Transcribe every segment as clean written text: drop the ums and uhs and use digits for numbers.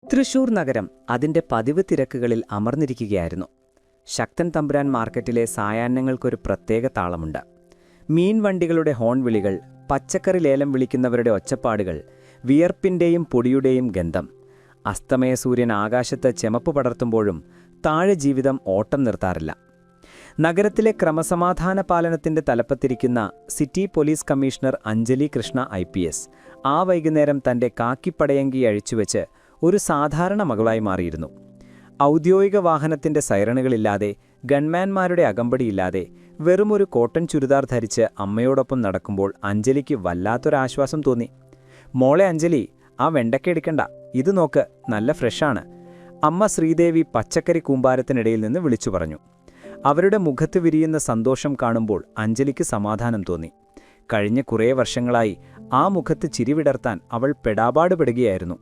തൃശൂർ നഗരം അതിന്റെ പതിവ് തിരക്കുകളിൽ അമർന്നിരിക്കുകയായിരുന്നു. ശക്തൻ തമ്പുരാൻ മാർക്കറ്റിലെ സായാഹ്നങ്ങൾക്കൊരു പ്രത്യേക താളമുണ്ട്. മീൻ വണ്ടികളുടെ ഹോൺ വിളികൾ, പച്ചക്കറി ലേലം വിളിക്കുന്നവരുടെ ഒച്ചപ്പാടുകൾ, വിയർപ്പിന്റെയും പൊടിയുടെയും ഗന്ധം. അസ്തമയ സൂര്യൻ ആകാശത്ത് ചെമപ്പ് പടർത്തുമ്പോഴും താഴെ ജീവിതം ഓട്ടം നിർത്താറില്ല. നഗരത്തിലെ ക്രമസമാധാന പാലനത്തിന്റെ തലപ്പത്തിരിക്കുന്ന city police commissioner Anjali Krishna IPS ആ വൈകുന്നേരം തന്റെ കാക്കിപ്പടയങ്കി അഴിച്ചുവെച്ച് ഒരു സാധാരണ മകളായി മാറിയിരുന്നു. ഔദ്യോഗിക വാഹനത്തിന്റെ സൈറണുകളില്ലാതെ, ഗൺമാൻമാരുടെ അകമ്പടിയില്ലാതെ, വെറുമൊരു കോട്ടൺ ചുരിദാർ ധരിച്ച് അമ്മയോടൊപ്പം നടക്കുമ്പോൾ അഞ്ജലിക്ക് വല്ലാത്തൊരാശ്വാസം തോന്നി. മോളെ അഞ്ജലി, ആ വെണ്ടയ്ക്ക എടുക്കണ്ട, ഇത് നോക്ക്, നല്ല ഫ്രഷാണ്. അമ്മ ശ്രീദേവി പച്ചക്കറി കൂമ്പാരത്തിനിടയിൽ നിന്ന് വിളിച്ചു പറഞ്ഞു. അവരുടെ മുഖത്ത് വിരിയുന്ന സന്തോഷം കാണുമ്പോൾ അഞ്ജലിക്ക് സമാധാനം തോന്നി. കഴിഞ്ഞ കുറേ വർഷങ്ങളായി ആ മുഖത്ത് ചിരിവിടർത്താൻ അവൾ പെടാപാടുപെടുകയായിരുന്നു.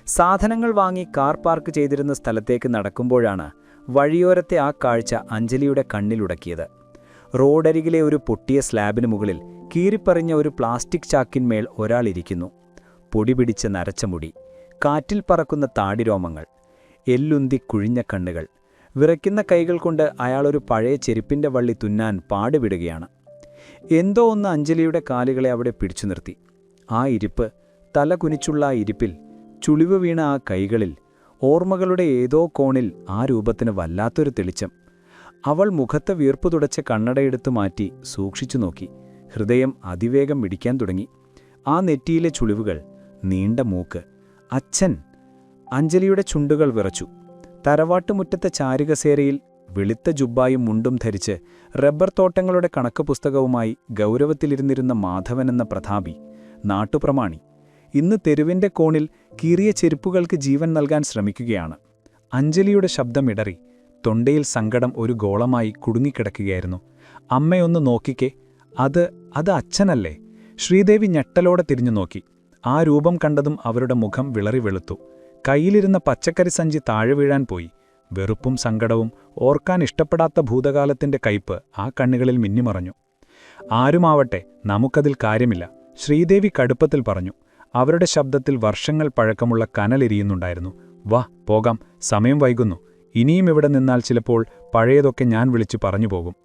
സാധനങ്ങൾ വാങ്ങി കാർ പാർക്ക് ചെയ്തിരുന്ന സ്ഥലത്തേക്ക് നടക്കുമ്പോഴാണ് വഴിയോരത്തെ ആ കാഴ്ച അഞ്ജലിയുടെ കണ്ണിലുടക്കിയത്. റോഡരികിലെ ഒരു പൊട്ടിയ സ്ലാബിന് മുകളിൽ കീറിപ്പറിഞ്ഞ ഒരു പ്ലാസ്റ്റിക് ചാക്കിന്മേൽ ഒരാളിരിക്കുന്നു. പൊടി പിടിച്ച നരച്ച മുടി, കാറ്റിൽ പറക്കുന്ന താടിരോമങ്ങൾ, എല്ലുന്തി കുഴിഞ്ഞ കണ്ണുകൾ. വിറയ്ക്കുന്ന കൈകൾ കൊണ്ട് അയാളൊരു പഴയ ചെരുപ്പിന്റെ വള്ളി തുന്നാൻ പാടുവിടുകയാണ്. എന്തോ ഒന്ന് അഞ്ജലിയുടെ കാലുകളെ അവിടെ പിടിച്ചു നിർത്തി. ആ ഇരിപ്പ്, തല കുനിച്ചുള്ള ആ ഇരിപ്പിൽ, ചുളിവ് വീണ ആ കൈകളിൽ, ഓർമ്മകളുടെ ഏതോ കോണിൽ ആ രൂപത്തിന് വല്ലാത്തൊരു തെളിച്ചം. അവൾ മുഖത്തെ വീർപ്പു തുടച്ച കണ്ണടയെടുത്തു മാറ്റി സൂക്ഷിച്ചു നോക്കി. ഹൃദയം അതിവേഗം മിടിക്കാൻ തുടങ്ങി. ആ നെറ്റിയിലെ ചുളിവുകൾ, നീണ്ട മൂക്ക്. അച്ഛൻ! അഞ്ജലിയുടെ ചുണ്ടുകൾ വിറച്ചു. തറവാട്ടുമുറ്റത്തെ ചാരുകസേരയിൽ വെളുത്ത ജുബ്ബായും മുണ്ടും ധരിച്ച് റബ്ബർ തോട്ടങ്ങളുടെ കണക്ക് പുസ്തകവുമായി ഗൗരവത്തിലിരുന്നിരുന്ന മാധവനെന്ന പ്രതാപി, നാട്ടുപ്രമാണി, ഇന്ന് തെരുവിന്റെ കോണിൽ കീറിയ ചെരുപ്പുകൾക്ക് ജീവൻ നൽകാൻ ശ്രമിക്കുകയാണ്. അഞ്ജലിയുടെ ശബ്ദമിടറി. തൊണ്ടയിൽ സങ്കടം ഒരു ഗോളമായി കുടുങ്ങിക്കിടക്കുകയായിരുന്നു. അമ്മയൊന്ന് നോക്കിക്കേ, അത് അച്ഛനല്ലേ? ശ്രീദേവി ഞെട്ടലോടെ തിരിഞ്ഞു നോക്കി. ആ രൂപം കണ്ടതും അവരുടെ മുഖം വിളറി വെളുത്തു. കയ്യിലിരുന്ന പച്ചക്കറി സഞ്ചി താഴെ വീഴാൻ പോയി. വെറുപ്പും സങ്കടവും, ഓർക്കാൻ ഇഷ്ടപ്പെടാത്ത ഭൂതകാലത്തിന്റെ കയ്പ് ആ കണ്ണുകളിൽ മിന്നിമറഞ്ഞു. ആരുമാവട്ടെ, നമുക്കതിൽ കാര്യമില്ല, ശ്രീദേവി കടുപ്പത്തിൽ പറഞ്ഞു. അവരുടെ ശബ്ദത്തിൽ വർഷങ്ങൾ പഴക്കമുള്ള കനലെരിയുന്നുണ്ടായിരുന്നു. വാ പോകാം, സമയം വൈകുന്നു. ഇനിയും ഇവിടെ നിന്നാൽ ചിലപ്പോൾ പഴയതൊക്കെ ഞാൻ വിളിച്ചു പറഞ്ഞു പോകും.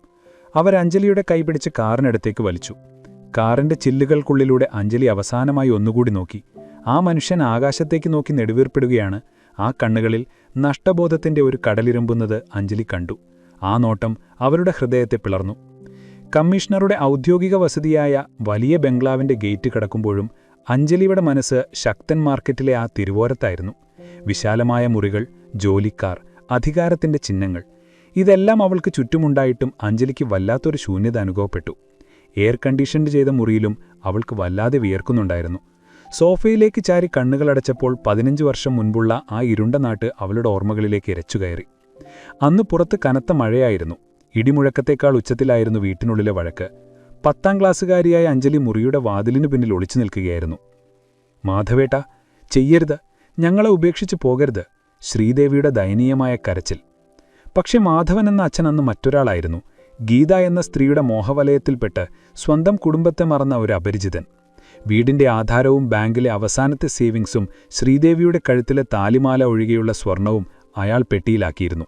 അവരഞ്ജലിയുടെ കൈപിടിച്ച് കാറിനടുത്തേക്ക് വലിച്ചു. കാറിന്റെ ചില്ലുകൾക്കുള്ളിലൂടെ അഞ്ജലി അവസാനമായി ഒന്നുകൂടി നോക്കി. ആ മനുഷ്യൻ ആകാശത്തേക്ക് നോക്കി നെടുവീർപ്പിടുകയാണ്. ആ കണ്ണുകളിൽ നഷ്ടബോധത്തിന്റെ ഒരു കടലിരമ്പുന്നത് അഞ്ജലി കണ്ടു. ആ നോട്ടം അവരുടെ ഹൃദയത്തെ പിളർന്നു. കമ്മീഷണറുടെ ഔദ്യോഗിക വസതിയായ വലിയ ബംഗ്ലാവിന്റെ ഗേറ്റ് കടക്കുമ്പോഴും അഞ്ജലിയുടെ മനസ്സ് ശക്തൻ മാർക്കറ്റിലെ ആ തിരുവോരത്തായിരുന്നു. വിശാലമായ മുറികൾ, ജോലിക്കാർ, അധികാരത്തിന്റെ ചിഹ്നങ്ങൾ, ഇതെല്ലാം അവൾക്ക് ചുറ്റുമുണ്ടായിട്ടും അഞ്ജലിക്ക് വല്ലാത്തൊരു ശൂന്യത അനുഭവപ്പെട്ടു. എയർ കണ്ടീഷൻഡ് ചെയ്ത മുറിയിലും അവൾക്ക് വല്ലാതെ വിയർക്കുന്നുണ്ടായിരുന്നു. സോഫയിലേക്ക് ചാരി കണ്ണുകളടച്ചപ്പോൾ 15 വർഷം മുൻപുള്ള ആ ഇരുണ്ട നാട്ട് അവളുടെ ഓർമ്മകളിലേക്ക് ഇരച്ചുകയറി. അന്ന് പുറത്ത് കനത്ത മഴയായിരുന്നു. ഇടിമുഴക്കത്തേക്കാൾ ഉച്ചത്തിലായിരുന്നു വീട്ടിനുള്ളിലെ വഴക്ക്. 10ാം ക്ലാസ്സുകാരിയായ അഞ്ജലി മുറിയുടെ വാതിലിനു പിന്നിൽ ഒളിച്ചു നിൽക്കുകയായിരുന്നു. മാധവേട്ട, ചെയ്യരുത്, ഞങ്ങളെ ഉപേക്ഷിച്ചു പോകരുത്. ശ്രീദേവിയുടെ ദയനീയമായ കരച്ചിൽ. പക്ഷെ മാധവൻ എന്ന അച്ഛൻ അന്ന് മറ്റൊരാളായിരുന്നു. ഗീത എന്ന സ്ത്രീയുടെ മോഹവലയത്തിൽപ്പെട്ട് സ്വന്തം കുടുംബത്തെ മറന്ന ഒരു അപരിചിതൻ. വീടിന്റെ ആധാരവും ബാങ്കിലെ അവസാനത്തെ സേവിങ്സും ശ്രീദേവിയുടെ കഴുത്തിലെ താലിമാല ഒഴികെയുള്ള സ്വർണവും അയാൾ പെട്ടിയിലാക്കിയിരുന്നു.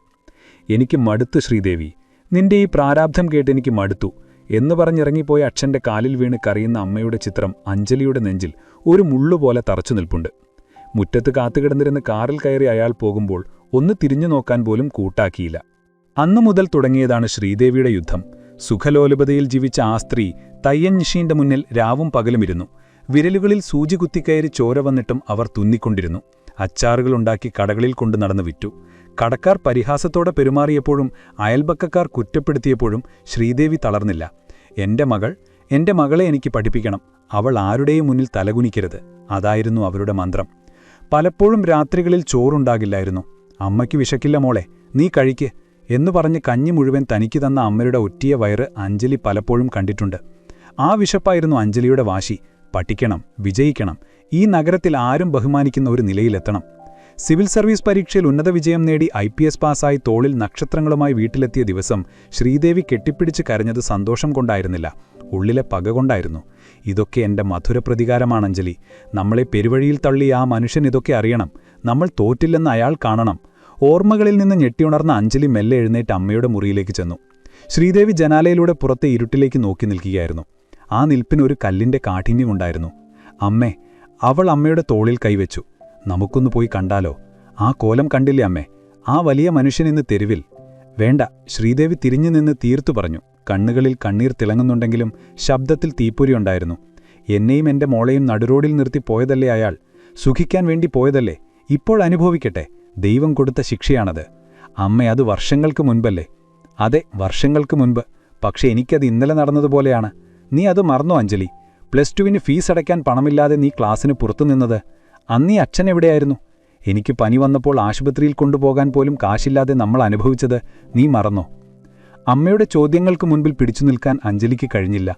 എനിക്ക് മടുത്തു ശ്രീദേവി, നിന്റെ ഈ പ്രാരാബ്ധം കേട്ടെനിക്ക് മടുത്തു എന്ന് പറഞ്ഞിറങ്ങിപ്പോയ അച്ഛന്റെ കാലിൽ വീണ് കരയുന്ന അമ്മയുടെ ചിത്രം അഞ്ജലിയുടെ നെഞ്ചിൽ ഒരു മുള്ളുപോലെ തറച്ചു നിൽപ്പുണ്ട്. മുറ്റത്ത് കാത്തുകിടന്നിരുന്ന് കാറിൽ കയറി അയാൾ പോകുമ്പോൾ ഒന്ന് തിരിഞ്ഞു നോക്കാൻ പോലും കൂട്ടാക്കിയില്ല. അന്നു മുതൽ തുടങ്ങിയതാണ് ശ്രീദേവിയുടെ യുദ്ധം. സുഖലോലുപതയിൽ ജീവിച്ച ആ സ്ത്രീ തയ്യൻ നിഷീന്റെ മുന്നിൽ രാവും പകലുമിരുന്നു. വിരലുകളിൽ സൂചി കുത്തിക്കയറി ചോര വന്നിട്ടും അവർ തുന്നിക്കൊണ്ടിരുന്നു. അച്ചാറുകളുണ്ടാക്കി കടകളിൽ കൊണ്ടു നടന്നു വിറ്റു. കടക്കാർ പരിഹാസത്തോടെ പെരുമാറിയപ്പോഴും അയൽപക്കക്കാർ കുറ്റപ്പെടുത്തിയപ്പോഴും ശ്രീദേവി തളർന്നില്ല. എന്റെ മകളെ എനിക്ക് പഠിപ്പിക്കണം, അവൾ ആരുടെയും മുന്നിൽ തലകുനിക്കരുത്, അതായിരുന്നു അവരുടെ മന്ത്രം. പലപ്പോഴും രാത്രികളിൽ ചോറുണ്ടാകില്ലായിരുന്നു. അമ്മയ്ക്ക് വിശക്കില്ല മോളെ, നീ കഴിക്ക് എന്നു പറഞ്ഞ് കഞ്ഞി മുഴുവൻ തനിക്ക് തന്ന അമ്മയുടെ ഒറ്റിയ വയറ് അഞ്ജലി പലപ്പോഴും കണ്ടിട്ടുണ്ട്. ആ വിശപ്പായിരുന്നു അഞ്ജലിയുടെ വാശി. പഠിക്കണം, വിജയിക്കണം, ഈ നഗരത്തിൽ ആരും ബഹുമാനിക്കുന്ന ഒരു നിലയിലെത്തണം. സിവിൽ സർവീസ് പരീക്ഷയിൽ ഉന്നത വിജയം നേടി IPS പാസ്സായി തോളിൽ നക്ഷത്രങ്ങളുമായി വീട്ടിലെത്തിയ ദിവസം ശ്രീദേവി കെട്ടിപ്പിടിച്ച് കരഞ്ഞത് സന്തോഷം കൊണ്ടായിരുന്നില്ല, ഉള്ളിലെ പക കൊണ്ടായിരുന്നു. ഇതൊക്കെ എൻ്റെ മധുര പ്രതികാരമാണ് അഞ്ജലി. നമ്മളെ പെരുവഴിയിൽ തള്ളി ആ മനുഷ്യൻ ഇതൊക്കെ അറിയണം. നമ്മൾ തോറ്റില്ലെന്ന് അയാൾ കാണണം. ഓർമ്മകളിൽ നിന്ന് ഞെട്ടിയുണർന്ന അഞ്ജലി മെല്ലെ എഴുന്നേറ്റ് അമ്മയുടെ മുറിയിലേക്ക് ചെന്നു. ശ്രീദേവി ജനാലയിലൂടെ പുറത്തെ ഇരുട്ടിലേക്ക് നോക്കി നിൽക്കുകയായിരുന്നു. ആ നിൽപ്പിനൊരു കല്ലിൻ്റെ കാഠിന്യമുണ്ടായിരുന്നു. അമ്മേ, അവൾ അമ്മയുടെ തോളിൽ കൈവച്ചു. നമുക്കൊന്ന് പോയി കണ്ടാലോ? ആ കോലം കണ്ടില്ലേ അമ്മേ? ആ വലിയ മനുഷ്യനിന്ന് തെരുവിൽ. വേണ്ട, ശ്രീദേവി തിരിഞ്ഞു നിന്ന് തീർത്തു പറഞ്ഞു. കണ്ണുകളിൽ കണ്ണീർ തിളങ്ങുന്നുണ്ടെങ്കിലും ശബ്ദത്തിൽ തീപ്പൊരിയുണ്ടായിരുന്നു. എന്നെയും എൻ്റെ മോളെയും നടുറോഡിൽ നിർത്തി പോയതല്ലേ അയാൾ? സുഖിക്കാൻ വേണ്ടി പോയതല്ലേ? ഇപ്പോൾ അനുഭവിക്കട്ടെ. ദൈവം കൊടുത്ത ശിക്ഷയാണത്. അമ്മ, അത് വർഷങ്ങൾക്ക് മുൻപല്ലേ? അതെ, വർഷങ്ങൾക്ക് മുൻപ്. പക്ഷെ എനിക്കത് ഇന്നലെ നടന്നതുപോലെയാണ്. നീ അത് മറന്നോ അഞ്ജലി? +2 ഫീസ് അടയ്ക്കാൻ പണമില്ലാതെ നീ ക്ലാസ്സിന് പുറത്തുനിന്നത്. അന്നീ അച്ഛൻ എവിടെയായിരുന്നു? എനിക്ക് പനി വന്നപ്പോൾ ആശുപത്രിയിൽ കൊണ്ടുപോകാൻ പോലും കാശില്ലാതെ നമ്മൾ അനുഭവിച്ചത് നീ മറന്നോ? അമ്മയുടെ ചോദ്യങ്ങൾക്ക് മുൻപിൽ പിടിച്ചു നിൽക്കാൻ അഞ്ജലിക്ക് കഴിഞ്ഞില്ല.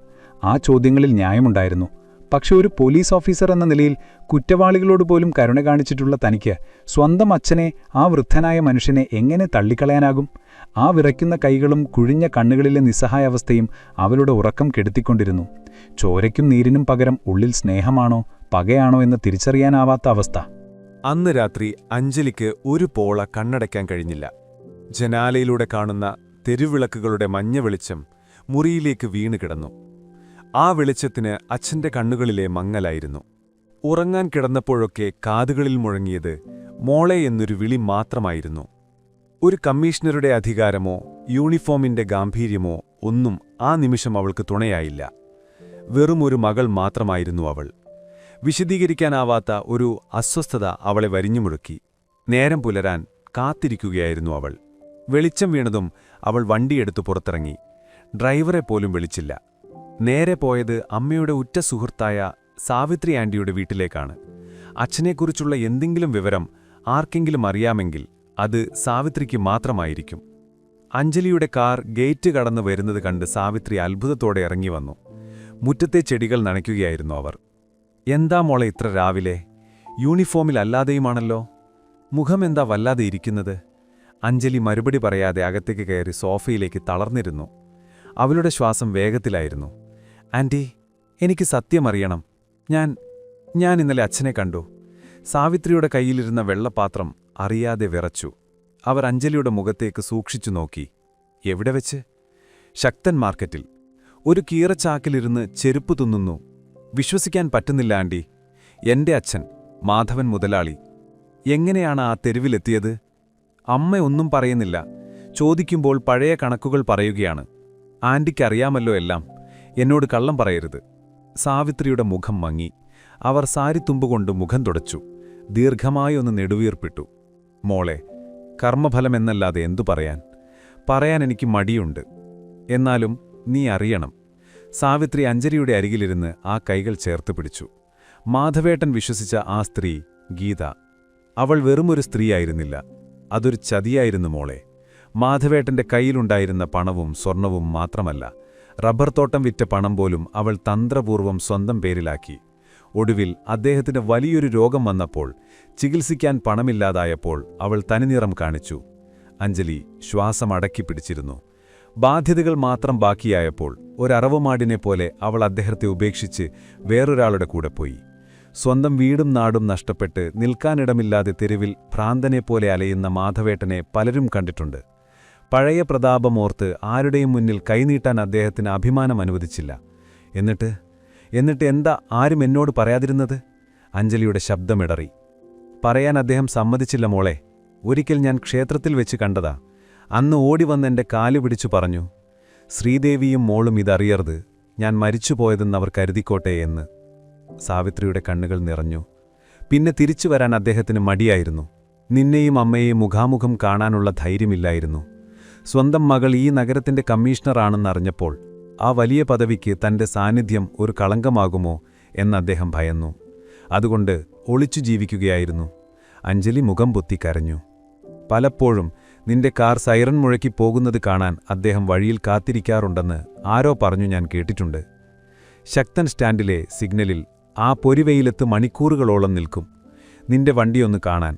ആ ചോദ്യങ്ങളിൽ ന്യായമുണ്ടായിരുന്നു. പക്ഷെ ഒരു പോലീസ് ഓഫീസർ എന്ന നിലയിൽ കുറ്റവാളികളോട് പോലും കരുണ കാണിച്ചിട്ടുള്ള തനിക്ക് സ്വന്തം അച്ഛനെ, ആ വൃദ്ധനായ മനുഷ്യനെ എങ്ങനെ തള്ളിക്കളയാനാകും? ആ വിറയ്ക്കുന്ന കൈകളും കുഴിഞ്ഞ കണ്ണുകളിലെ നിസ്സഹായാവസ്ഥയും അവളുടെ ഉറക്കം കെടുത്തിക്കൊണ്ടിരുന്നു. ചോരയ്ക്കും നീരിനും പകരം ഉള്ളിൽ സ്നേഹമാണോ പകയാണോ എന്ന് തിരിച്ചറിയാനാവാത്ത അവസ്ഥ. അന്ന് രാത്രി അഞ്ജലിക്ക് ഒരു പോള കണ്ണടയ്ക്കാൻ കഴിഞ്ഞില്ല. ജനാലയിലൂടെ കാണുന്ന തെരുവിളക്കുകളുടെ മഞ്ഞ വെളിച്ചം മുറിയിലേക്ക് വീണു കിടന്നു. ആ വെളിച്ചത്തിന് അച്ഛന്റെ കണ്ണുകളിലെ മങ്ങലായിരുന്നു. ഉറങ്ങാൻ കിടന്നപ്പോഴൊക്കെ കാതുകളിൽ മുഴങ്ങിയത് മോളെ എന്നൊരു വിളി മാത്രമായിരുന്നു. ഒരു കമ്മീഷണറുടെ അധികാരമോ യൂണിഫോമിന്റെ ഗാംഭീര്യമോ ഒന്നും ആ നിമിഷം അവൾക്ക് തുണയായില്ല. വെറുമൊരു മകൾ മാത്രമായിരുന്നു അവൾ. വിശദീകരിക്കാനാവാത്ത ഒരു അസ്വസ്ഥത അവളെ വരിഞ്ഞുമുറുക്കി. നേരം പുലരാൻ കാത്തിരിക്കുകയായിരുന്നു അവൾ. വെളിച്ചം വീണതും അവൾ വണ്ടിയെടുത്ത് പുറത്തിറങ്ങി. ഡ്രൈവറെ പോലും വിളിച്ചില്ല. നേരെ പോയത് അമ്മയുടെ ഉറ്റ സുഹൃത്തായ സാവിത്രി ആന്റിയുടെ വീട്ടിലേക്കാണ്. അച്ഛനെക്കുറിച്ചുള്ള എന്തെങ്കിലും വിവരം ആർക്കെങ്കിലും അറിയാമെങ്കിൽ അത് സാവിത്രിക്ക് മാത്രമായിരിക്കും. അഞ്ജലിയുടെ കാർ ഗേറ്റ് കടന്നു വരുന്നത് കണ്ട് സാവിത്രി അത്ഭുതത്തോടെ ഇറങ്ങി വന്നു. മുറ്റത്തെ ചെടികൾ നനയ്ക്കുകയായിരുന്നു അവർ. എന്താ മോളെ ഇത്ര രാവിലെ? യൂണിഫോമിലല്ലാതെയുമാണല്ലോ. മുഖമെന്താ വല്ലാതെ ഇരിക്കുന്നത്? അഞ്ജലി മറുപടി പറയാതെ അകത്തേക്ക് കയറി സോഫയിലേക്ക് തളർന്നിരുന്നു. അവളുടെ ശ്വാസം വേഗത്തിലായിരുന്നു. ആന്റി, എനിക്ക് സത്യമറിയണം. ഞാൻ ഇന്നലെ അച്ഛനെ കണ്ടു. സാവിത്രിയുടെ കയ്യിലിരുന്ന വെള്ളപ്പാത്രം അറിയാതെ വിറച്ചു. അവർ അഞ്ജലിയുടെ മുഖത്തേക്ക് സൂക്ഷിച്ചു നോക്കി. എവിടെ വെച്ച്? ശക്തൻ മാർക്കറ്റിൽ. ഒരു കീറച്ചാക്കിലിരുന്ന് ചെരുപ്പ് തിന്നുന്നു. വിശ്വസിക്കാൻ പറ്റുന്നില്ല ആന്റി. എന്റെ അച്ഛൻ മാധവൻ മുതലാളി എങ്ങനെയാണ് ആ തെരുവിലെത്തിയത്? അമ്മ ഒന്നും പറയുന്നില്ല. ചോദിക്കുമ്പോൾ പഴയ കണക്കുകൾ പറയുകയാണ്. ആന്റിക്കറിയാമല്ലോ എല്ലാം. എന്നോട് കള്ളം പറയരുത്. സാവിത്രിയുടെ മുഖം മങ്ങി. അവർ സാരിത്തുമ്പുകൊണ്ട് മുഖം തുടച്ചു. ദീർഘമായൊന്ന് നെടുവീർപ്പിട്ടു. മോളെ, കർമ്മഫലമെന്നല്ലാതെ എന്തു പറയാൻ എനിക്ക് മടിയുണ്ട്. എന്നാലും നീ അറിയണം. സാവിത്രി അഞ്ജലിയുടെ അരികിലിരുന്ന് ആ കൈകൾ ചേർത്ത് പിടിച്ചു. മാധവേട്ടൻ വിശ്വസിച്ച ആ സ്ത്രീ ഗീത. അവൾ വെറുമൊരു സ്ത്രീയായിരുന്നില്ല. അതൊരു ചതിയായിരുന്നു മോളെ. മാധവേട്ടന്റെ കയ്യിലുണ്ടായിരുന്ന പണവും സ്വർണവും മാത്രമല്ല, റബ്ബർ തോട്ടം വിറ്റ പണം പോലും അവൾ തന്ത്രപൂർവ്വം സ്വന്തം പേരിലാക്കി. ഒടുവിൽ അദ്ദേഹത്തിന് വലിയൊരു രോഗം വന്നപ്പോൾ, ചികിത്സിക്കാൻ പണമില്ലാതായപ്പോൾ അവൾ തനിനിറം കാണിച്ചു. അഞ്ജലി ശ്വാസം അടക്കിപ്പിടിച്ചിരുന്നു. ബാധ്യതകൾ മാത്രം ബാക്കിയായപ്പോൾ ഒരറവുമാടിനെപ്പോലെ അവൾ അദ്ദേഹത്തെ ഉപേക്ഷിച്ച് വേറൊരാളുടെ കൂടെ പോയി. സ്വന്തം വീടും നാടും നഷ്ടപ്പെട്ട് നിൽക്കാനിടമില്ലാതെ തെരുവിൽ ഭ്രാന്തനെപ്പോലെ അലയുന്ന മാധവേട്ടനെ പലരും കണ്ടിട്ടുണ്ട്. പഴയ പ്രതാപമോർത്ത് ആരുടെയും മുന്നിൽ കൈനീട്ടാൻ അദ്ദേഹത്തിന് അഭിമാനം അനുവദിച്ചില്ല. എന്നിട്ട് എന്താ ആരും എന്നോട് പറയാതിരുന്നത്? അഞ്ജലിയുടെ ശബ്ദമിടറി. പറയാൻ അദ്ദേഹം സമ്മതിച്ചില്ല മോളെ. ഒരിക്കൽ ഞാൻ ക്ഷേത്രത്തിൽ വെച്ച് കണ്ടതാ. അന്ന് ഓടിവന്നെൻ്റെ കാലു പിടിച്ചു പറഞ്ഞു, ശ്രീദേവിയും മോളും ഇതറിയരുത്, ഞാൻ മരിച്ചുപോയതെന്ന് അവർ കരുതിക്കോട്ടെ എന്ന്. സാവിത്രിയുടെ കണ്ണുകൾ നിറഞ്ഞു. പിന്നെ തിരിച്ചു വരാൻ അദ്ദേഹത്തിന് മടിയായിരുന്നു. നിന്നെയും അമ്മയെയും മുഖാമുഖം കാണാനുള്ള ധൈര്യമില്ലായിരുന്നു. സ്വന്തം മകൾ ഈ നഗരത്തിന്റെ കമ്മീഷണറാണെന്നറിഞ്ഞപ്പോൾ ആ വലിയ പദവിക്ക് തന്റെ സാന്നിധ്യം ഒരു കളങ്കമാകുമോ എന്ന് അദ്ദേഹം ഭയന്നു. അതുകൊണ്ട് ഒളിച്ചു ജീവിക്കുകയായിരുന്നു. അഞ്ജലി മുഖം പൊത്തി കരഞ്ഞു. പലപ്പോഴും നിന്റെ കാർ സൈറൻ മുഴക്കി പോകുന്നത് കാണാൻ അദ്ദേഹം വഴിയിൽ കാത്തിരിക്കാറുണ്ടെന്ന് ആരോ പറഞ്ഞു ഞാൻ കേട്ടിട്ടുണ്ട്. ശക്തൻ സ്റ്റാൻഡിലെ സിഗ്നലിൽ ആ പൊരിവെയിലത്ത് മണിക്കൂറുകളോളം നിൽക്കും. നിന്റെ വണ്ടിയൊന്ന് കാണാൻ.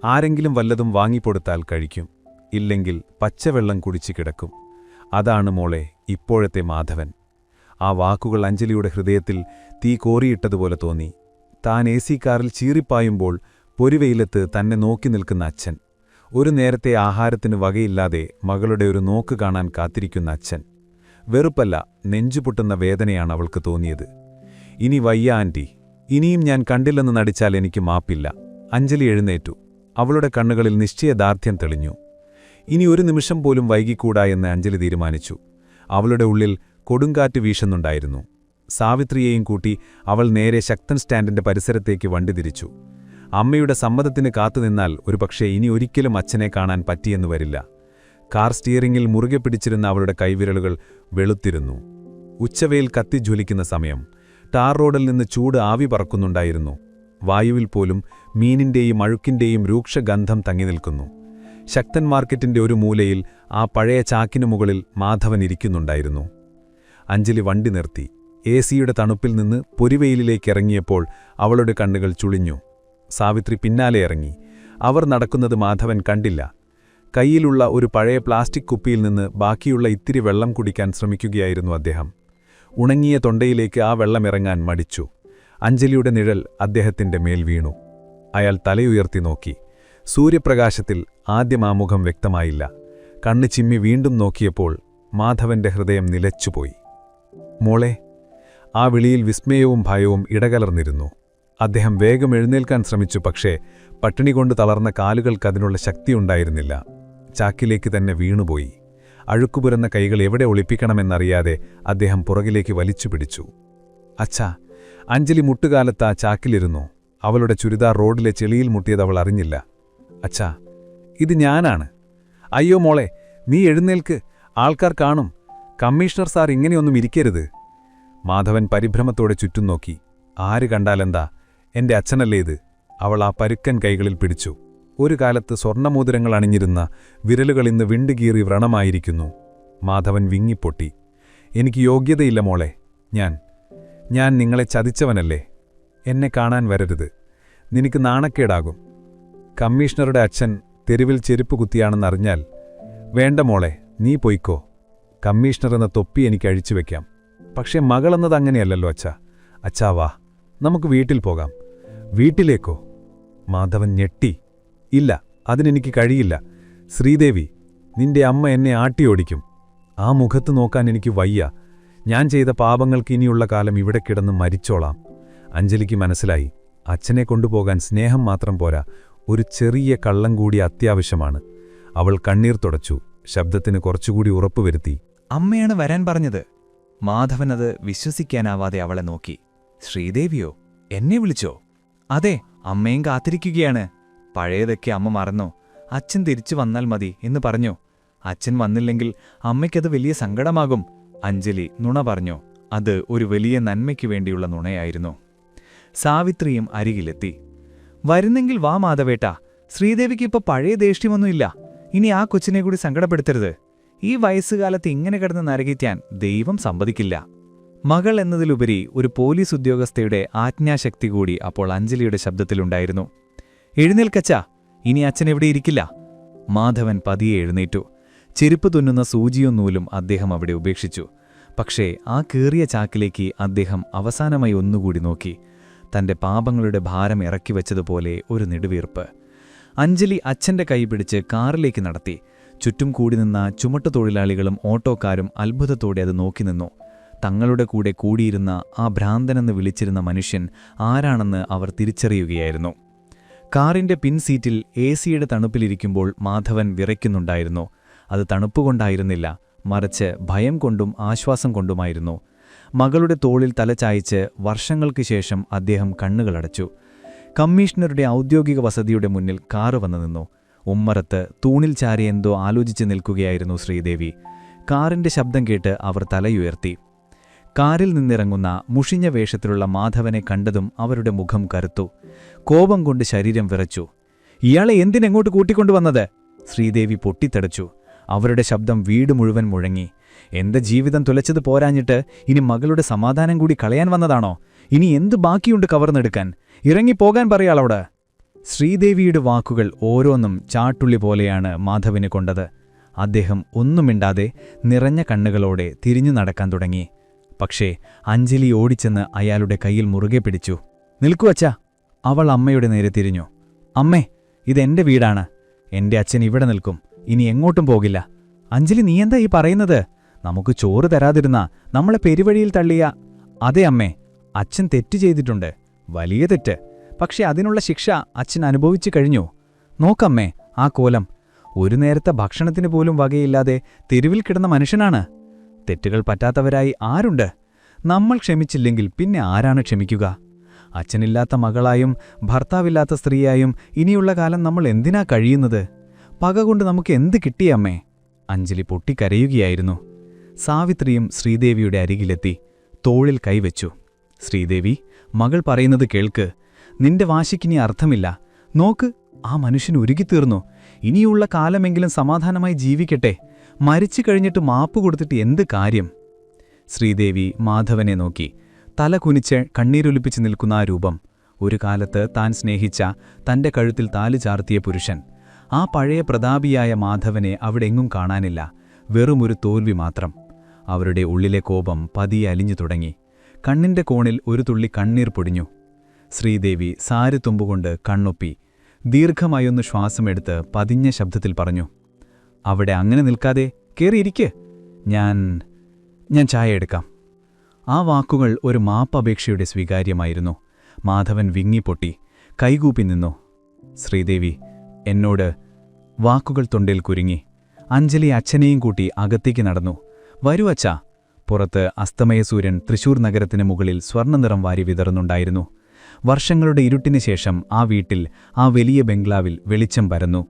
ആരെങ്കിലും വല്ലതും വാങ്ങിക്കൊടുത്താൽ കഴിക്കും. ഇല്ലെങ്കിൽ പച്ചവെള്ളം കുടിച്ചു കിടക്കും. അതാണ് മോളെ ഇപ്പോഴത്തെ മാധവൻ. ആ വാക്കുകൾ അഞ്ജലിയുടെ ഹൃദയത്തിൽ തീ കോരിയിട്ടതുപോലെ തോന്നി. താൻ AC കാറിൽ ചീറിപ്പായുമ്പോൾ പൊരിവെയിലത്ത് തന്നെ നോക്കി നിൽക്കുന്ന അച്ഛൻ. ഒരു നേരത്തെ ആഹാരത്തിന് വകയില്ലാതെ മകളുടെ ഒരു നോക്ക് കാണാൻ കാത്തിരിക്കുന്ന അച്ഛൻ. വെറുപ്പല്ല, നെഞ്ചുപൊട്ടുന്ന വേദനയാണ് അവൾക്ക് തോന്നിയത്. ഇനി വയ്യ ആൻറ്റി, ഇനിയും ഞാൻ കണ്ടില്ലെന്ന് നടിച്ചാൽ എനിക്ക് മാപ്പില്ല. അഞ്ജലി എഴുന്നേറ്റു. അവളുടെ കണ്ണുകളിൽ നിശ്ചയദാർഢ്യം തെളിഞ്ഞു. ഇനി ഒരു നിമിഷം പോലും വൈകിക്കൂടാ എന്ന് അഞ്ജലി തീരുമാനിച്ചു. അവളുടെ ഉള്ളിൽ കൊടുങ്കാറ്റ് വീശുന്നുണ്ടായിരുന്നു. സാവിത്രിയെയും കൂട്ടി അവൾ നേരെ ശക്തൻ സ്റ്റാൻഡിന്റെ പരിസരത്തേക്ക് വണ്ടി തിരിച്ചു. അമ്മയുടെ സമ്മതത്തിന് കാത്തുനിന്നാൽ ഒരുപക്ഷേ ഇനി ഒരിക്കലും അച്ഛനെ കാണാൻ പറ്റിയെന്നു വരില്ല. കാർ സ്റ്റിയറിംഗിൽ മുറുകെ പിടിച്ചിരുന്ന അവളുടെ കൈവിരലുകൾ വെളുത്തിരുന്നു. ഉച്ചവെയിൽ കത്തിജ്വലിക്കുന്ന സമയം. ടാർ റോഡിൽ നിന്ന് ചൂട് ആവി പറക്കുന്നുണ്ടായിരുന്നു. വായുവിൽ പോലും മീനിന്റെയും അഴുക്കിന്റെയും രൂക്ഷഗന്ധം തങ്ങി നിൽക്കുന്നു. ശക്തൻ മാർക്കറ്റിന്റെ ഒരു മൂലയിൽ ആ പഴയ ചാക്കിനു മുകളിൽ മാധവൻ ഇരിക്കുന്നുണ്ടായിരുന്നു. അഞ്ജലി വണ്ടി നിർത്തി. എസിയുടെ തണുപ്പിൽ നിന്ന് പൊരിവെയിലിലേക്കിറങ്ങിയപ്പോൾ അവളുടെ കണ്ണുകൾ ചുളിഞ്ഞു. സാവിത്രി പിന്നാലെ ഇറങ്ങി. അവർ നടക്കുന്നത് മാധവൻ കണ്ടില്ല. കൈയിലുള്ള ഒരു പഴയ പ്ലാസ്റ്റിക് കുപ്പിയിൽ നിന്ന് ബാക്കിയുള്ള ഇത്തിരി വെള്ളം കുടിക്കാൻ ശ്രമിക്കുകയായിരുന്നു അദ്ദേഹം. ഉണങ്ങിയ തൊണ്ടയിലേക്ക് ആ വെള്ളമിറങ്ങാൻ മടിച്ചു. അഞ്ജലിയുടെ നിഴൽ അദ്ദേഹത്തിന്റെ മേൽ വീണു. അയാൾ തലയുയർത്തി നോക്കി. സൂര്യപ്രകാശത്തിൽ ആദ്യം ആ മുഖം വ്യക്തമായില്ല. കണ്ണ് ചിമ്മി വീണ്ടും നോക്കിയപ്പോൾ മാധവന്റെ ഹൃദയം നിലച്ചുപോയി. മോളെ. ആ വിളിയിൽ വിസ്മയവും ഭയവും ഇടകലർന്നിരുന്നു. അദ്ദേഹം വേഗം എഴുന്നേൽക്കാൻ ശ്രമിച്ചു. പക്ഷേ പട്ടിണികൊണ്ട് തളർന്ന കാലുകൾക്കതിനുള്ള ശക്തിയുണ്ടായിരുന്നില്ല. ചാക്കിലേക്ക് തന്നെ വീണുപോയി. അഴുക്കുപുരന്ന കൈകൾ എവിടെ ഒളിപ്പിക്കണമെന്നറിയാതെ അദ്ദേഹം പുറകിലേക്ക് വലിച്ചു പിടിച്ചു. അച്ഛാ. അഞ്ജലി മുട്ടുകാലത്ത് ആ ചാക്കിലിരുന്നു. അവളുടെ ചുരിദാർ റോഡിലെ ചെളിയിൽ മുട്ടിയത് അവൾ അറിഞ്ഞില്ല. അച്ഛാ, ഇത് ഞാനാണ്. അയ്യോ മോളെ, നീ എഴുന്നേൽക്ക്, ആൾക്കാർ കാണും. കമ്മീഷണർ സാർ ഇങ്ങനെയൊന്നും ഇരിക്കരുത്. മാധവൻ പരിഭ്രമത്തോടെ ചുറ്റും നോക്കി. ആര് കണ്ടാലെന്താ, എന്റെ അച്ഛനല്ലേ ഇത്. അവൾ ആ പരുക്കൻ കൈകളിൽ പിടിച്ചു. ഒരു കാലത്ത് സ്വർണ്ണമോതിരങ്ങൾ അണിഞ്ഞിരുന്ന വിരലുകൾ ഇന്ന് വിണ്ടുകീറി വ്രണമായിരിക്കുന്നു. മാധവൻ വിങ്ങിപ്പൊട്ടി. എനിക്ക് യോഗ്യതയില്ല മോളെ. ഞാൻ നിങ്ങളെ ചതിച്ചവനല്ലേ. എന്നെ കാണാൻ വരരുത്. നിനക്ക് നാണക്കേടാകും. കമ്മീഷണറുടെ അച്ഛൻ തെരുവിൽ ചെരുപ്പ് കുത്തിയാണെന്നറിഞ്ഞാൽ. വേണ്ട മോളെ, നീ പൊയ്ക്കോ. കമ്മീഷണർ എന്ന തൊപ്പി എനിക്ക് അഴിച്ചുവെക്കാം. പക്ഷേ മകളെന്നത് അങ്ങനെയല്ലല്ലോ അച്ഛാ. അച്ഛാ വാ, നമുക്ക് വീട്ടിൽ പോകാം. വീട്ടിലേക്കോ? മാധവൻ ഞെട്ടി. ഇല്ല, അതിനെനിക്ക് കഴിയില്ല. ശ്രീദേവി, നിന്റെ അമ്മ എന്നെ ആട്ടിയോടിക്കും. ആ മുഖത്ത് നോക്കാൻ എനിക്ക് വയ്യ. ഞാൻ ചെയ്ത പാപങ്ങൾക്ക് ഇനിയുള്ള കാലം ഇവിടെ കിടന്ന് മരിച്ചോളാം. അഞ്ജലിക്ക് മനസ്സിലായി, അച്ഛനെ കൊണ്ടുപോകാൻ സ്നേഹം മാത്രം പോരാ, ഒരു ചെറിയ കള്ളം കൂടി അത്യാവശ്യമാണ്. അവൾ കണ്ണീർ തുടച്ചു. ശബ്ദത്തിന് കുറച്ചുകൂടി ഉറപ്പുവരുത്തി. അമ്മയാണ് വരാൻ പറഞ്ഞത്. മാധവനത് വിശ്വസിക്കാനാവാതെ അവളെ നോക്കി. ശ്രീദേവിയോ? എന്നെ വിളിച്ചോ? അതെ, അമ്മയും കാത്തിരിക്കുകയാണ്. പഴയതൊക്കെ അമ്മ മറന്നോ? അച്ഛൻ തിരിച്ചു വന്നാൽ മതി എന്ന് പറഞ്ഞു. അച്ഛൻ വന്നില്ലെങ്കിൽ അമ്മയ്ക്കത് വലിയ സങ്കടമാകും. അഞ്ജലി നുണ പറഞ്ഞു. അത് ഒരു വലിയ നന്മയ്ക്കു വേണ്ടിയുള്ള നുണയായിരുന്നു. സാവിത്രിയും അരികിലെത്തി. വരുന്നെങ്കിൽ വാ മാധവേട്ടാ. ശ്രീദേവിക്ക് ഇപ്പൊ പഴയ ദേഷ്യമൊന്നുമില്ല. ഇനി ആ കൊച്ചിനെ കൂടി സങ്കടപ്പെടുത്തരുത്. ഈ വയസ്സുകാലത്ത് ഇങ്ങനെ കിടന്ന് നരകിക്കാൻ ദൈവം സമ്മതിക്കില്ല. മകൾ എന്നതിലുപരി ഒരു പോലീസ് ഉദ്യോഗസ്ഥയുടെ ആജ്ഞാശക്തി കൂടി അപ്പോൾ അഞ്ജലിയുടെ ശബ്ദത്തിലുണ്ടായിരുന്നു. എഴുന്നേൽക്കച്ചാ, ഇനി അച്ഛൻ എവിടെ ഇരിക്കില്ല. മാധവൻ പതിയെ എഴുന്നേറ്റു. ചെരുപ്പ് തുന്നുന്ന സൂചിയും നൂലും അദ്ദേഹം അവിടെ ഉപേക്ഷിച്ചു. പക്ഷേ ആ കീറിയ ചാക്കിലേക്ക് അദ്ദേഹം അവസാനമായി ഒന്നുകൂടി നോക്കി. തന്റെ പാപങ്ങളുടെ ഭാരം ഇറക്കിവെച്ചതുപോലെ ഒരു നെടുവീർപ്പ്. അഞ്ജലി അച്ഛന്റെ കൈ പിടിച്ച് കാറിലേക്ക് നടത്തി. ചുറ്റും കൂടി നിന്ന ചുമട്ടുതൊഴിലാളികളും ഓട്ടോക്കാരും അത്ഭുതത്തോടെ അത് നോക്കി നിന്നു. തങ്ങളുടെ കൂടെ കൂടിയിരുന്ന ആ ഭ്രാന്തനെന്ന് വിളിച്ചിരുന്ന മനുഷ്യൻ ആരാണെന്ന് അവർ തിരിച്ചറിയുകയായിരുന്നു. കാറിന്റെ പിൻസീറ്റിൽ എസിയുടെ തണുപ്പിലിരിക്കുമ്പോൾ മാധവൻ വിറയ്ക്കുന്നുണ്ടായിരുന്നു. അത് തണുപ്പുകൊണ്ടായിരുന്നില്ല, മറിച്ച് ഭയം കൊണ്ടും ആശ്വാസം കൊണ്ടുമായിരുന്നു. മകളുടെ തോളിൽ തലചായ്ച്ച് വർഷങ്ങൾക്ക് ശേഷം അദ്ദേഹം കണ്ണുകളടച്ചു. കമ്മീഷണറുടെ ഔദ്യോഗിക വസതിയുടെ മുന്നിൽ കാറ് വന്നു നിന്നു. ഉമ്മറത്ത് തൂണിൽ ചാരി എന്തോ ആലോചിച്ച് നിൽക്കുകയായിരുന്നു ശ്രീദേവി. കാറിന്റെ ശബ്ദം കേട്ട് അവർ തലയുയർത്തി. കാറിൽ നിന്നിറങ്ങുന്ന മുഷിഞ്ഞ വേഷത്തിലുള്ള മാധവനെ കണ്ടതും അവരുടെ മുഖം കറുത്തു. കോപം കൊണ്ട് ശരീരം വിറച്ചു. ഇയാളെ എന്തിനെങ്ങോട്ട് കൂട്ടിക്കൊണ്ടുവന്നത്? ശ്രീദേവി പൊട്ടിത്തടച്ചു. അവരുടെ ശബ്ദം വീട് മുഴുവൻ മുഴങ്ങി. എന്റെ ജീവിതം തുലച്ചത് പോരാഞ്ഞിട്ട് ഇനി മകളുടെ സമാധാനം കൂടി കളയാൻ വന്നതാണോ? ഇനി എന്ത് ബാക്കിയുണ്ട് കവർന്നെടുക്കാൻ? ഇറങ്ങിപ്പോകാൻ പറയാളോട്. ശ്രീദേവിയുടെ വാക്കുകൾ ഓരോന്നും ചാട്ടുള്ളി പോലെയാണ് മാധവന് കൊണ്ടത്. അദ്ദേഹം ഒന്നും മിണ്ടാതെ നിറഞ്ഞ കണ്ണുകളോടെ തിരിഞ്ഞു നടക്കാൻ തുടങ്ങി. പക്ഷേ അഞ്ജലി ഓടിച്ചെന്ന് അയാളുടെ കയ്യിൽ മുറുകെ പിടിച്ചു. നിൽക്കു അച്ഛാ. അവൾ അമ്മയുടെ നേരെ തിരിഞ്ഞു. അമ്മേ, ഇതെന്റെ വീടാണ്. എന്റെ അച്ഛൻ ഇവിടെ നിൽക്കും, ഇനി എങ്ങോട്ടും പോകില്ല. അഞ്ജലി, നീ എന്താ ഈ പറയുന്നത്? നമുക്ക് ചോറ് തരാതിരുന്ന നമ്മളെ പെരുവഴിയിൽ തള്ളിയ... അതെ അമ്മേ, അച്ഛൻ തെറ്റ് ചെയ്തിട്ടുണ്ട്, വലിയ തെറ്റ്. പക്ഷെ അതിനുള്ള ശിക്ഷ അച്ഛൻ അനുഭവിച്ചു കഴിഞ്ഞു. നോക്കമ്മേ, ആ കോലം. ഒരു നേരത്തെ ഭക്ഷണത്തിന് പോലും വകയില്ലാതെ തെരുവിൽ കിടന്ന മനുഷ്യനാണ്. തെറ്റുകൾ പറ്റാത്തവരായി ആരുണ്ട്? നമ്മൾ ക്ഷമിച്ചില്ലെങ്കിൽ പിന്നെ ആരാണ് ക്ഷമിക്കുക? അച്ഛനില്ലാത്ത മകളായും ഭർത്താവില്ലാത്ത സ്ത്രീയായും ഇനിയുള്ള കാലം നമ്മൾ എന്തിനാ കഴിയുന്നത്? പകകൊണ്ട് നമുക്ക് എന്ത് കിട്ടിയമ്മേ? അഞ്ജലി പൊട്ടിക്കരയുകയായിരുന്നു. സാവിത്രിയും ശ്രീദേവിയുടെ അരികിലെത്തി തോളിൽ കൈവച്ചു. ശ്രീദേവി, മകൾ പറയുന്നത് കേൾക്ക്. നിന്റെ വാശിക്കിനി അർത്ഥമില്ല. നോക്ക്, ആ മനുഷ്യൻ ഉരുകിത്തീർന്നു. ഇനിയുള്ള കാലമെങ്കിലും സമാധാനമായി ജീവിക്കട്ടെ. മരിച്ചു കഴിഞ്ഞിട്ട് മാപ്പ് കൊടുത്തിട്ട് എന്ത് കാര്യം? ശ്രീദേവി മാധവനെ നോക്കി. തല കുനിച്ച് കണ്ണീരൊലിപ്പിച്ച് നിൽക്കുന്ന ആ രൂപം. ഒരു കാലത്ത് താൻ സ്നേഹിച്ച, തന്റെ കഴുത്തിൽ താലി ചാർത്തിയ പുരുഷൻ. ആ പഴയ പ്രതാപിയായ മാധവനെ അവിടെങ്ങും കാണാനില്ല. വെറുമൊരു തോൽവി മാത്രം. അവരുടെ ഉള്ളിലെ കോപം പതിയെ അലിഞ്ഞു തുടങ്ങി. കണ്ണിന്റെ കോണിൽ ഒരു തുള്ളി കണ്ണീർ പൊടിഞ്ഞു. ശ്രീദേവി സാരിത്തുമ്പുകൊണ്ട് കണ്ണൊപ്പി ദീർഘമായൊന്ന് ശ്വാസമെടുത്ത് പതിഞ്ഞ ശബ്ദത്തിൽ പറഞ്ഞു, അവിടെ അങ്ങനെ നിൽക്കാതെ കേറിയിരിക്ക്. ഞാൻ ചായ എടുക്കാം. ആ വാക്കുകൾ ഒരു മാപ്പപേക്ഷയുടെ സ്വീകാര്യമായിരുന്നു. മാധവൻ വിങ്ങിപ്പൊട്ടി കൈകൂപ്പി നിന്നു. ശ്രീദേവി, എന്നോട്... വാക്കുകൾ തൊണ്ടിൽ കുരുങ്ങി. അഞ്ജലി അച്ഛനെയും കൂട്ടി അകത്തേക്ക് നടന്നു. വരൂ അച്ഛാ. പുറത്ത് അസ്തമയസൂര്യൻ തൃശൂർ നഗരത്തിന് മുകളിൽ സ്വർണ്ണനിറം വാരി വിതറുന്നുണ്ടായിരുന്നു. വർഷങ്ങളുടെ ഇരുട്ടിന് ശേഷം ആ വീട്ടിൽ, ആ വലിയ ബംഗ്ലാവിൽ വെളിച്ചം പരന്നു.